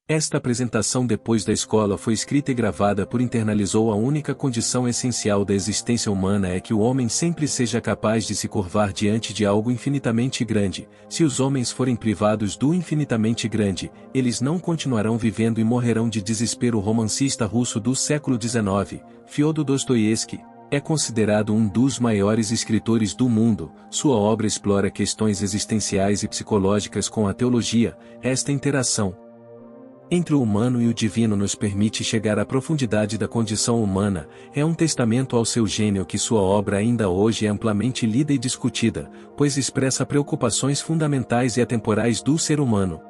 Esta apresentação depois da escola foi escrita e gravada por internalizou a única condição essencial da existência humana é que o homem sempre seja capaz de se curvar diante de algo infinitamente grande. Se os homens forem privados do infinitamente grande, eles não continuarão vivendo e morrerão de desespero. O romancista russo do século XIX, Fyodor Dostoiévski, é considerado um dos maiores escritores do mundo. Sua obra explora questões existenciais e psicológicas com a teologia. Esta interação entre o humano e o divino nos permite chegar à profundidade da condição humana. É um testamento ao seu gênio que sua obra ainda hoje é amplamente lida e discutida, pois expressa preocupações fundamentais e atemporais do ser humano.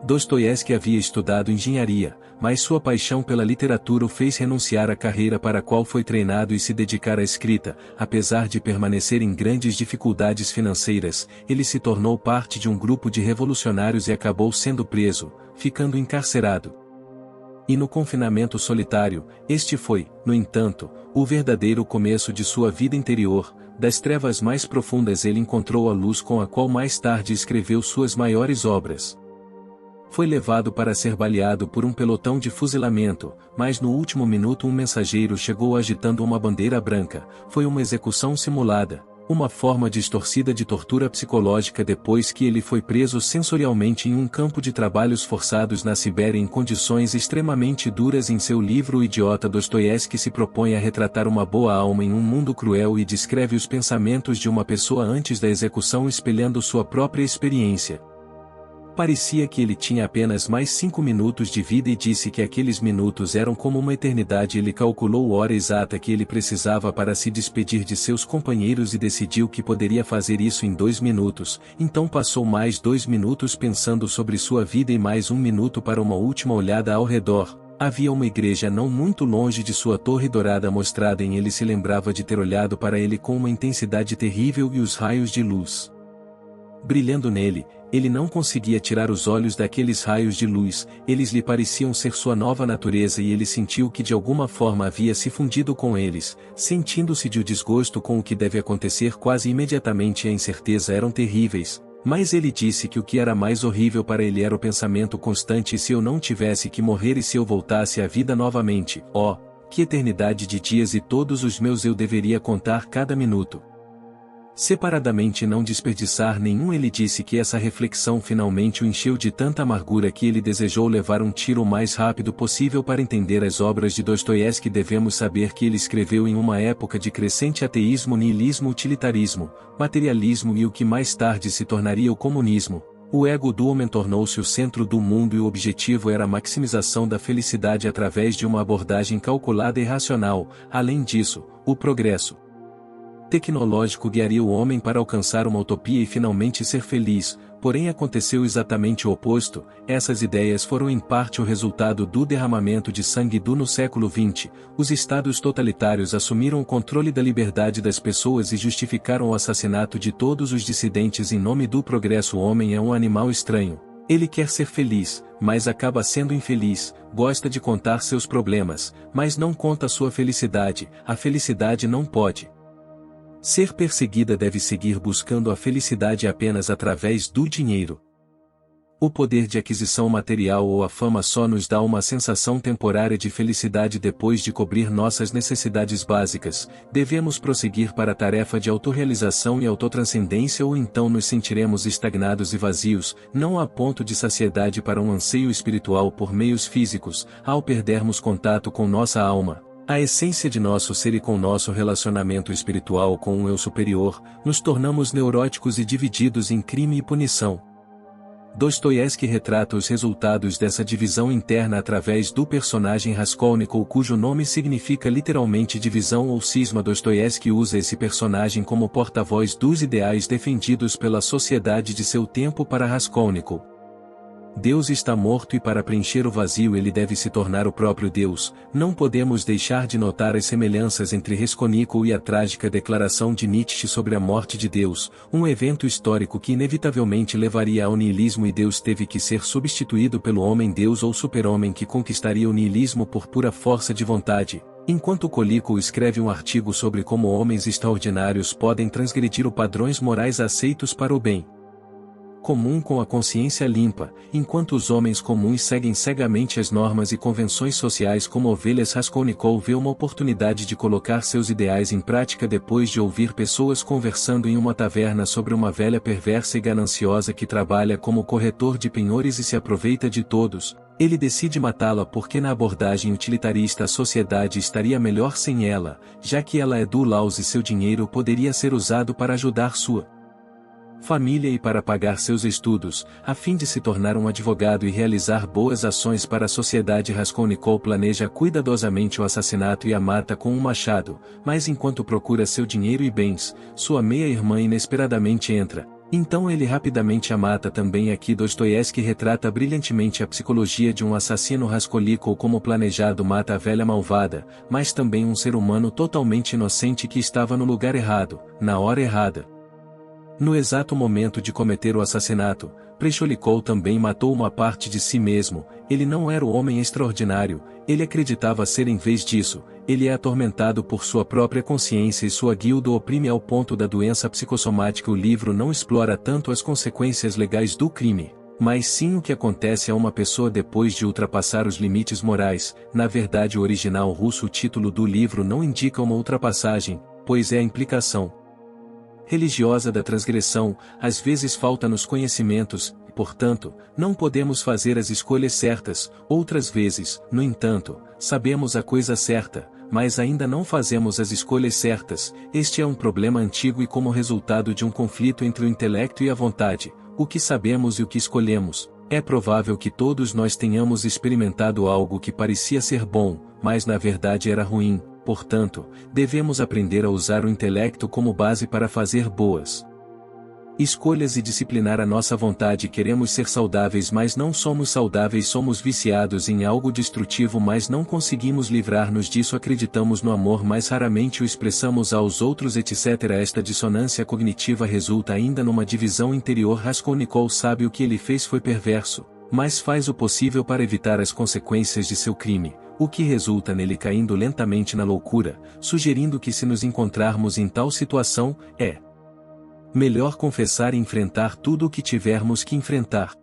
Dostoiévski havia estudado engenharia, mas sua paixão pela literatura o fez renunciar à carreira para a qual foi treinado e se dedicar à escrita. Apesar de permanecer em grandes dificuldades financeiras, ele se tornou parte de um grupo de revolucionários e acabou sendo preso, ficando encarcerado. E no confinamento solitário, este foi, no entanto, o verdadeiro começo de sua vida interior. Das trevas mais profundas ele encontrou a luz com a qual mais tarde escreveu suas maiores obras. Foi levado para ser baleado por um pelotão de fuzilamento, mas no último minuto um mensageiro chegou agitando uma bandeira branca. Foi uma execução simulada, uma forma distorcida de tortura psicológica depois que ele foi preso sensorialmente em um campo de trabalhos forçados na Sibéria em condições extremamente duras. Em seu livro O Idiota, Dostoiévski se propõe a retratar uma boa alma em um mundo cruel e descreve os pensamentos de uma pessoa antes da execução espelhando sua própria experiência. Parecia que ele tinha apenas mais 5 minutos de vida e disse que aqueles minutos eram como uma eternidade. Ele calculou a hora exata que ele precisava para se despedir de seus companheiros e decidiu que poderia fazer isso em 2 minutos, então passou mais 2 minutos pensando sobre sua vida e mais 1 minuto para uma última olhada ao redor. Havia uma igreja não muito longe de sua torre dourada mostrada em ele. Se lembrava de ter olhado para ele com uma intensidade terrível e os raios de luz brilhando nele, ele não conseguia tirar os olhos daqueles raios de luz. Eles lhe pareciam ser sua nova natureza e ele sentiu que de alguma forma havia se fundido com eles, sentindo-se de desgosto com o que deve acontecer quase imediatamente. A incerteza eram terríveis, mas ele disse que o que era mais horrível para ele era o pensamento constante: e se eu não tivesse que morrer e se eu voltasse à vida novamente? Oh, que eternidade de dias e todos os meus eu deveria contar cada minuto. Separadamente não desperdiçar nenhum. Ele disse que essa reflexão finalmente o encheu de tanta amargura que ele desejou levar um tiro o mais rápido possível. Para entender as obras de Dostoiévski devemos saber que ele escreveu em uma época de crescente ateísmo, niilismo, utilitarismo, materialismo e o que mais tarde se tornaria o comunismo. O ego do homem tornou-se o centro do mundo e o objetivo era a maximização da felicidade através de uma abordagem calculada e racional. Além disso, o progresso tecnológico guiaria o homem para alcançar uma utopia e finalmente ser feliz, porém aconteceu exatamente o oposto. Essas ideias foram em parte o resultado do derramamento de sangue no século XX. Os estados totalitários assumiram o controle da liberdade das pessoas e justificaram o assassinato de todos os dissidentes em nome do progresso. O homem é um animal estranho. Ele quer ser feliz, mas acaba sendo infeliz. Gosta de contar seus problemas, mas não conta sua felicidade. A felicidade não pode ser perseguida, deve seguir buscando a felicidade apenas através do dinheiro. O poder de aquisição material ou a fama só nos dá uma sensação temporária de felicidade depois de cobrir nossas necessidades básicas. Devemos prosseguir para a tarefa de autorrealização e autotranscendência ou então nos sentiremos estagnados e vazios. Não há ponto de saciedade para um anseio espiritual por meios físicos. Ao perdermos contato com nossa alma, a essência de nosso ser e com nosso relacionamento espiritual com um eu superior, nos tornamos neuróticos e divididos em crime e punição. Dostoiévski retrata os resultados dessa divisão interna através do personagem Raskolnikov, cujo nome significa literalmente divisão ou cisma. Dostoiévski usa esse personagem como porta-voz dos ideais defendidos pela sociedade de seu tempo. Para Raskolnikov, Deus está morto e para preencher o vazio ele deve se tornar o próprio Deus. Não podemos deixar de notar as semelhanças entre Raskolnikov e a trágica declaração de Nietzsche sobre a morte de Deus, um evento histórico que inevitavelmente levaria ao niilismo, e Deus teve que ser substituído pelo homem-deus ou super-homem que conquistaria o niilismo por pura força de vontade. Enquanto Kolikov escreve um artigo sobre como homens extraordinários podem transgredir os padrões morais aceitos para o bem comum com a consciência limpa, enquanto os homens comuns seguem cegamente as normas e convenções sociais como ovelhas. Raskolnikov vê uma oportunidade de colocar seus ideais em prática depois de ouvir pessoas conversando em uma taverna sobre uma velha perversa e gananciosa que trabalha como corretor de penhores e se aproveita de todos. Ele decide matá-la porque na abordagem utilitarista a sociedade estaria melhor sem ela, já que ela é do Laos e seu dinheiro poderia ser usado para ajudar sua família e para pagar seus estudos, a fim de se tornar um advogado e realizar boas ações para a sociedade. Raskolnikov planeja cuidadosamente o assassinato e a mata com um machado, mas enquanto procura seu dinheiro e bens, sua meia-irmã inesperadamente entra. Então ele rapidamente a mata também. Aqui Dostoiévski retrata brilhantemente a psicologia de um assassino. Raskolnikov como planejado mata a velha malvada, mas também um ser humano totalmente inocente que estava no lugar errado, na hora errada. No exato momento de cometer o assassinato, Precholikhov também matou uma parte de si mesmo. Ele não era o homem extraordinário, ele acreditava ser. Em vez disso, ele é atormentado por sua própria consciência e sua guilda o oprime ao ponto da doença psicossomática. O livro não explora tanto as consequências legais do crime, mas sim o que acontece a uma pessoa depois de ultrapassar os limites morais. Na verdade, o original russo, o título do livro não indica uma ultrapassagem, pois é a implicação religiosa da transgressão. Às vezes falta-nos conhecimentos, e, portanto, não podemos fazer as escolhas certas. Outras vezes, no entanto, sabemos a coisa certa, mas ainda não fazemos as escolhas certas. Este é um problema antigo e como resultado de um conflito entre o intelecto e a vontade, o que sabemos e o que escolhemos. É provável que todos nós tenhamos experimentado algo que parecia ser bom, mas na verdade era ruim. Portanto, devemos aprender a usar o intelecto como base para fazer boas escolhas e disciplinar a nossa vontade. Queremos ser saudáveis, mas não somos saudáveis. Somos viciados em algo destrutivo, mas não conseguimos livrar-nos disso. Acreditamos no amor, mas raramente o expressamos aos outros, etc. Esta dissonância cognitiva resulta ainda numa divisão interior. Raskolnikov sabe o que ele fez foi perverso, mas faz o possível para evitar as consequências de seu crime, o que resulta nele caindo lentamente na loucura, sugerindo que se nos encontrarmos em tal situação, é melhor confessar e enfrentar tudo o que tivermos que enfrentar.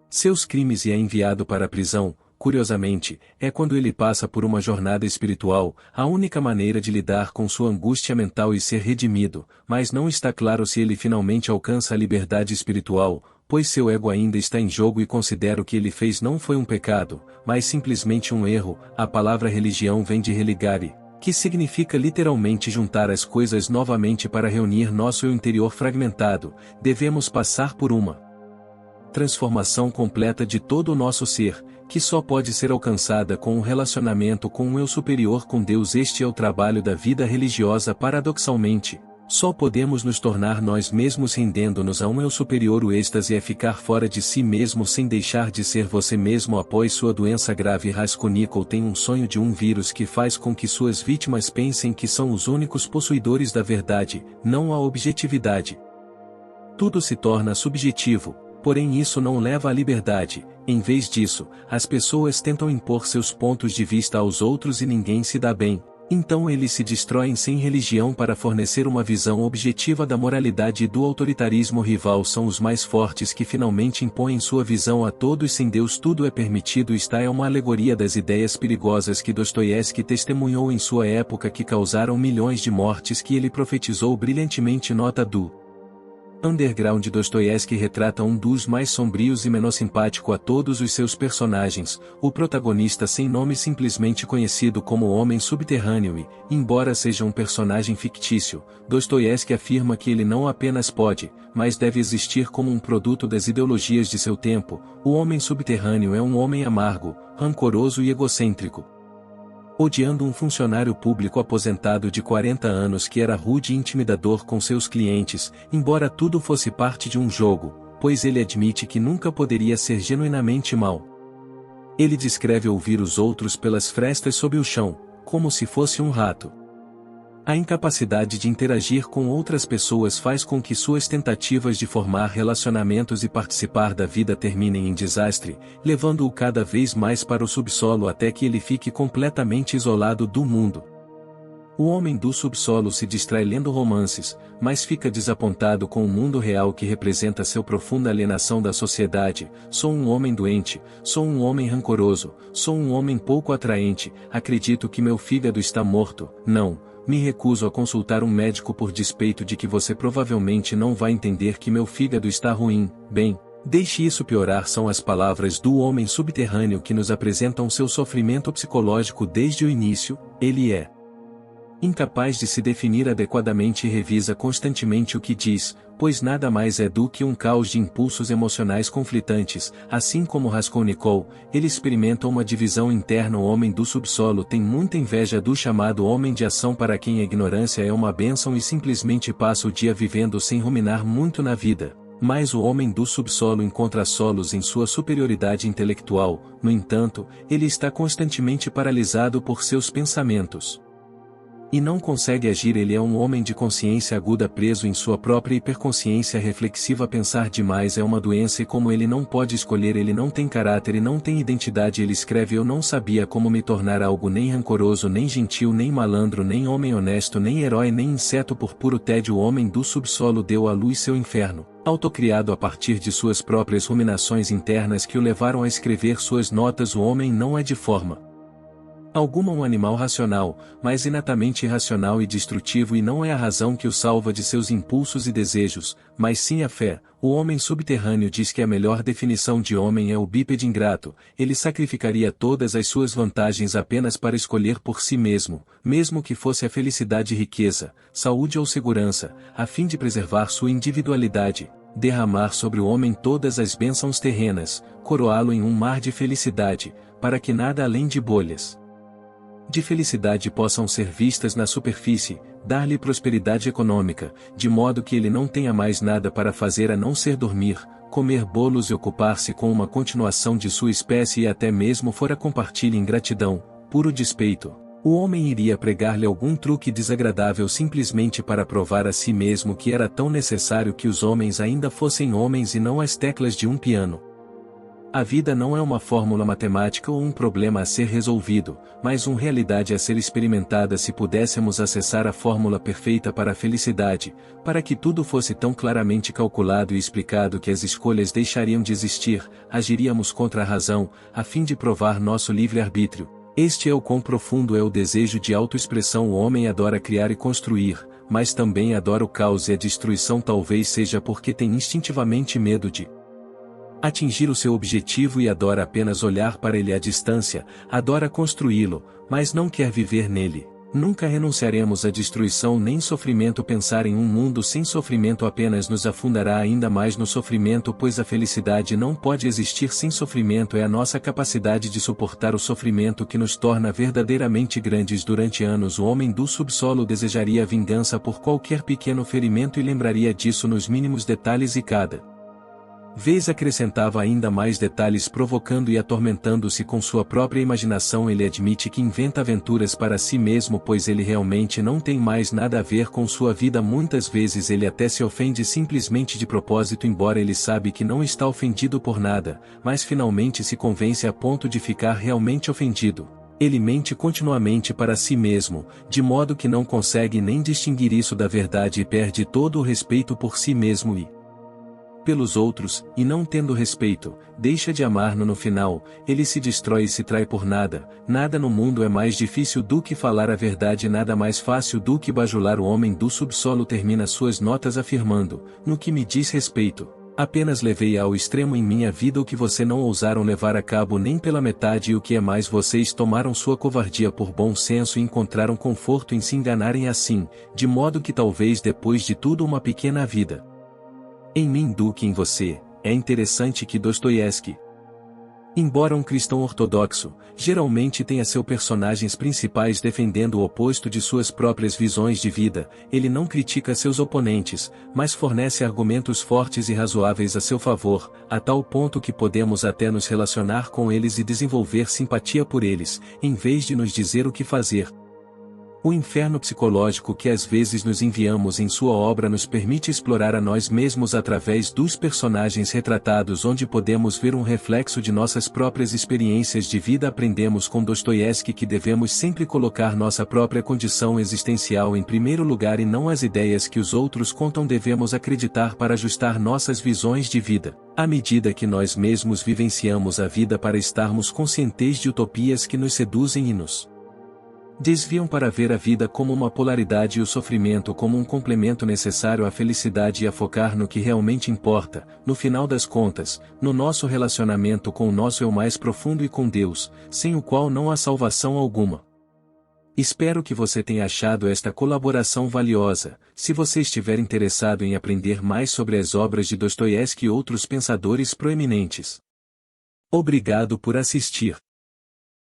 Seus crimes e é enviado para a prisão. Curiosamente, é quando ele passa por uma jornada espiritual, a única maneira de lidar com sua angústia mental e ser redimido, mas não está claro se ele finalmente alcança a liberdade espiritual, pois seu ego ainda está em jogo e considera o que ele fez não foi um pecado, mas simplesmente um erro. A palavra religião vem de religare, que significa literalmente juntar as coisas novamente para reunir nosso eu interior fragmentado. Devemos passar por uma transformação completa de todo o nosso ser, que só pode ser alcançada com um relacionamento com um eu superior, com Deus. Este é o trabalho da vida religiosa. Paradoxalmente, só podemos nos tornar nós mesmos rendendo-nos a um eu superior. O êxtase é ficar fora de si mesmo sem deixar de ser você mesmo. Após sua doença grave, Raskolnikov tem um sonho de um vírus que faz com que suas vítimas pensem que são os únicos possuidores da verdade, não a objetividade. Tudo se torna subjetivo, porém isso não leva à liberdade. Em vez disso, as pessoas tentam impor seus pontos de vista aos outros e ninguém se dá bem. Então eles se destroem sem religião para fornecer uma visão objetiva da moralidade e do autoritarismo rival. São os mais fortes que finalmente impõem sua visão a todos. Sem Deus tudo é permitido. Esta é uma alegoria das ideias perigosas que Dostoiévski testemunhou em sua época, que causaram milhões de mortes, que ele profetizou brilhantemente. Nota do Underground. Dostoiévski retrata um dos mais sombrios e menos simpático a todos os seus personagens, o protagonista sem nome, simplesmente conhecido como Homem Subterrâneo e, embora seja um personagem fictício, Dostoiévski afirma que ele não apenas pode, mas deve existir como um produto das ideologias de seu tempo. O Homem Subterrâneo é um homem amargo, rancoroso e egocêntrico, odiando um funcionário público aposentado de 40 anos que era rude e intimidador com seus clientes, embora tudo fosse parte de um jogo, pois ele admite que nunca poderia ser genuinamente mau. Ele descreve ouvir os outros pelas frestas sob o chão, como se fosse um rato. A incapacidade de interagir com outras pessoas faz com que suas tentativas de formar relacionamentos e participar da vida terminem em desastre, levando-o cada vez mais para o subsolo até que ele fique completamente isolado do mundo. O homem do subsolo se distrai lendo romances, mas fica desapontado com o mundo real que representa seu profunda alienação da sociedade. Sou um homem doente, sou um homem rancoroso, sou um homem pouco atraente, acredito que meu fígado está morto. Não, me recuso a consultar um médico por despeito de que você provavelmente não vai entender que meu fígado está ruim. Bem, deixe isso piorar são as palavras do homem subterrâneo que nos apresentam seu sofrimento psicológico desde o início. Ele é incapaz de se definir adequadamente e revisa constantemente o que diz, pois nada mais é do que um caos de impulsos emocionais conflitantes. Assim como Raskolnikov, ele experimenta uma divisão interna. O homem do subsolo tem muita inveja do chamado homem de ação, para quem a ignorância é uma bênção e simplesmente passa o dia vivendo sem ruminar muito na vida. Mas o homem do subsolo encontra solos em sua superioridade intelectual. No entanto, ele está constantemente paralisado por seus pensamentos e não consegue agir. Ele é um homem de consciência aguda preso em sua própria hiperconsciência reflexiva. Pensar demais é uma doença e como ele não pode escolher, ele não tem caráter e não tem identidade. Ele escreve: eu não sabia como me tornar algo nem rancoroso, nem gentil, nem malandro, nem homem honesto, nem herói, nem inseto. Por puro tédio o homem do subsolo deu à luz seu inferno, autocriado a partir de suas próprias ruminações internas que o levaram a escrever suas notas. O homem não é de forma alguma um animal racional, mas inatamente irracional e destrutivo, e não é a razão que o salva de seus impulsos e desejos, mas sim a fé. O homem subterrâneo diz que a melhor definição de homem é o bípede ingrato. Ele sacrificaria todas as suas vantagens apenas para escolher por si mesmo, mesmo que fosse a felicidade, riqueza, saúde ou segurança, a fim de preservar sua individualidade, derramar sobre o homem todas as bênçãos terrenas, coroá-lo em um mar de felicidade, para que nada além de bolhas de felicidade possam ser vistas na superfície, dar-lhe prosperidade econômica, de modo que ele não tenha mais nada para fazer a não ser dormir, comer bolos e ocupar-se com uma continuação de sua espécie, e até mesmo fora compartilhe ingratidão, puro despeito. O homem iria pregar-lhe algum truque desagradável simplesmente para provar a si mesmo que era tão necessário que os homens ainda fossem homens e não as teclas de um piano. A vida não é uma fórmula matemática ou um problema a ser resolvido, mas uma realidade a ser experimentada. Se pudéssemos acessar a fórmula perfeita para a felicidade, para que tudo fosse tão claramente calculado e explicado que as escolhas deixariam de existir, agiríamos contra a razão, a fim de provar nosso livre-arbítrio. Este é o quão profundo é o desejo de autoexpressão. O homem adora criar e construir, mas também adora o caos e a destruição. Talvez seja porque tem instintivamente medo de atingir o seu objetivo e adora apenas olhar para ele à distância. Adora construí-lo, mas não quer viver nele. Nunca renunciaremos à destruição nem sofrimento. Pensar em um mundo sem sofrimento apenas nos afundará ainda mais no sofrimento, pois a felicidade não pode existir sem sofrimento. É a nossa capacidade de suportar o sofrimento que nos torna verdadeiramente grandes. Durante anos o homem do subsolo desejaria vingança por qualquer pequeno ferimento e lembraria disso nos mínimos detalhes, e cada vez acrescentava ainda mais detalhes, provocando e atormentando-se com sua própria imaginação. Ele admite que inventa aventuras para si mesmo, pois ele realmente não tem mais nada a ver com sua vida. Muitas vezes ele até se ofende simplesmente de propósito, embora ele sabe que não está ofendido por nada, mas finalmente se convence a ponto de ficar realmente ofendido. Ele mente continuamente para si mesmo, de modo que não consegue nem distinguir isso da verdade e perde todo o respeito por si mesmo e pelos outros, e não tendo respeito, deixa de amar. No final, ele se destrói e se trai por nada. Nada no mundo é mais difícil do que falar a verdade, nada mais fácil do que bajular. O homem do subsolo termina suas notas afirmando: no que me diz respeito, apenas levei ao extremo em minha vida o que você não ousaram levar a cabo nem pela metade, e o que é mais, vocês tomaram sua covardia por bom senso e encontraram conforto em se enganarem assim, de modo que talvez depois de tudo uma pequena vida em mim do que em você. É interessante que Dostoiévski, embora um cristão ortodoxo, geralmente tenha seus personagens principais defendendo o oposto de suas próprias visões de vida. Ele não critica seus oponentes, mas fornece argumentos fortes e razoáveis a seu favor, a tal ponto que podemos até nos relacionar com eles e desenvolver simpatia por eles, em vez de nos dizer o que fazer. O inferno psicológico que às vezes nos enviamos em sua obra nos permite explorar a nós mesmos através dos personagens retratados, onde podemos ver um reflexo de nossas próprias experiências de vida. Aprendemos com Dostoiévski que devemos sempre colocar nossa própria condição existencial em primeiro lugar e não as ideias que os outros contam. Devemos acreditar para ajustar nossas visões de vida, à medida que nós mesmos vivenciamos a vida, para estarmos conscientes de utopias que nos seduzem e nos desviam para ver a vida como uma polaridade e o sofrimento como um complemento necessário à felicidade, e a focar no que realmente importa, no final das contas, no nosso relacionamento com o nosso eu mais profundo e com Deus, sem o qual não há salvação alguma. Espero que você tenha achado esta colaboração valiosa. Se você estiver interessado em aprender mais sobre as obras de Dostoiévski e outros pensadores proeminentes, obrigado por assistir.